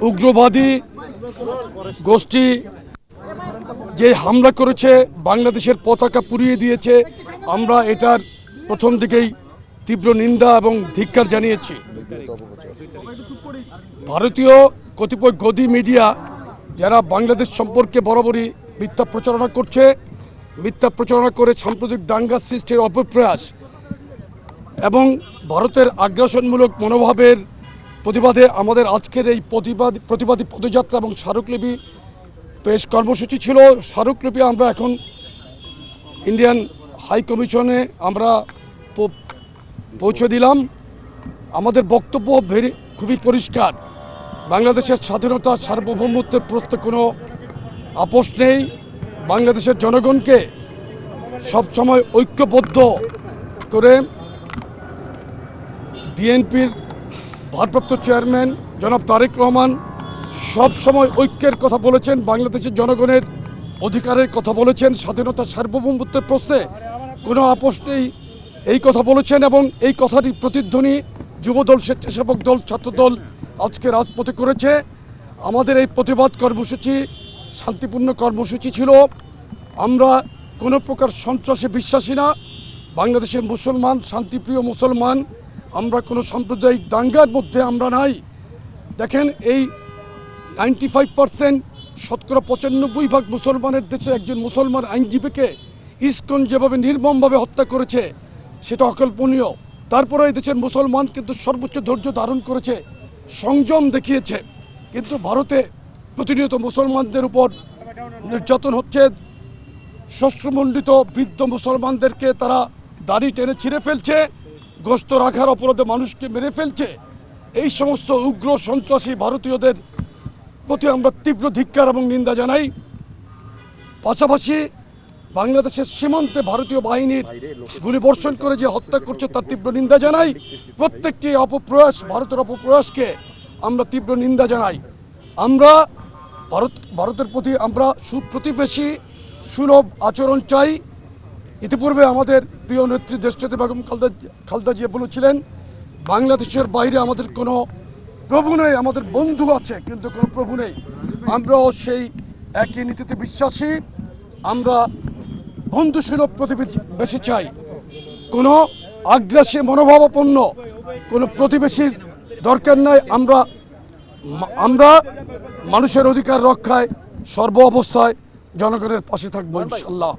উগ্রবাদী গোষ্ঠী যে হামলা করেছে, বাংলাদেশের পতাকা পুড়িয়ে দিয়েছে, আমরা এটার প্রথম দিকেই তীব্র নিন্দা এবং ধিক্কার জানিয়েছি। ভারতীয় কতিপয় গদি মিডিয়া যারা বাংলাদেশ সম্পর্কে বরাবরই মিথ্যা প্রচারণা করছে, মিথ্যা প্রচারণা করে সাম্প্রতিক দাঙ্গা সৃষ্টির অপপ্রয়াস এবং ভারতের আগ্রাসনমূলক মনোভাবের প্রতিবাদে আমাদের আজকের এই প্রতিবাদী পদযাত্রা এবং স্মারকলিপি পেশ কর্মসূচি ছিল। স্মারকলিপি আমরা এখন ইন্ডিয়ান হাই কমিশনে আমরা পৌঁছে দিলাম। আমাদের বক্তব্য খুবই পরিষ্কার। বাংলাদেশের স্বাধীনতা সার্বভৌমত্বের প্রশ্নে কোনো আপোষ নেই। বাংলাদেশের জনগণকে সবসময় ঐক্যবদ্ধ করে বিএনপির ভারপ্রাপ্ত চেয়ারম্যান জনাব তারেক রহমান সব সময় ঐক্যের কথা বলেছেন, বাংলাদেশের জনগণের অধিকারের কথা বলেছেন, স্বাধীনতা সার্বভৌমত্বের প্রশ্নে কোনো আপোষ নেই এই কথা বলেছেন। এবং এই কথাটি প্রতিধ্বনি যুবদল, স্বেচ্ছাসেবক দল, ছাত্রদল আজকে রাজপথে করেছে। আমাদের এই প্রতিবাদ কর্মসূচি শান্তিপূর্ণ কর্মসূচি ছিল। আমরা কোনো প্রকার সন্ত্রাসে বিশ্বাসী না। বাংলাদেশের মুসলমান, শান্তিপ্রিয় মুসলমান, আমরা কোনো সাম্প্রদায়িক দাঙ্গার মধ্যে আমরা নাই। দেখেন, এই 95% শতকরা 95% মুসলমানের দেশে একজন মুসলমান আইনজীবীকে ইসকন যেভাবে নির্মমভাবে হত্যা করেছে সেটা অকল্পনীয়। তারপরে এই দেশের মুসলমান কিন্তু সর্বোচ্চ ধৈর্য ধারণ করেছে, সংযম দেখিয়েছে। কিন্তু ভারতে প্রতিনিয়ত মুসলমানদের উপর নির্যাতন হচ্ছে। শস্যমণ্ডিত বৃদ্ধ মুসলমানদেরকে তারা দাড়ি টেনে ছিঁড়ে ফেলছে, গোশত রাখার অপরাধে মানুষকে মেরে ফেলছে। এই সমস্ত উগ্র সন্ত্রাসী ভারতীয়দের প্রতি আমরা তীব্র ধিক্কার এবং নিন্দা জানাই। পাশাপাশি বাংলাদেশের সীমান্তে ভারতীয় বাহিনীর গুলিবর্ষণ করে যে হত্যা করছে তার তীব্র নিন্দা জানাই। প্রত্যেকটি অপপ্রয়াস, ভারতের অপপ্রয়াসকে আমরা তীব্র নিন্দা জানাই। আমরা ভারতের প্রতি আমরা সুপ্রতিবেশী সুলভ আচরণ চাই। ইতিপূর্বে আমাদের প্রিয় নেত্রী দেশনেত্রী বেগম খালেদা জিয়া বলেছিলেন, বাংলাদেশের বাইরে আমাদের কোনো প্রভু নেই, আমাদের বন্ধু আছে কিন্তু কোনো প্রভু নেই। আমরাও সেই একই নীতিতে বিশ্বাসী। আমরা বন্ধুসুলভ প্রতিবেশী চাই। কোনো আগ্রাসী মনোভাবাপন্ন কোনো প্রতিবেশীর দরকার নাই। আমরা মানুষের অধিকার রক্ষায় সর্ব অবস্থায় জনগণের পাশে থাকবো ইনশাল্লাহ।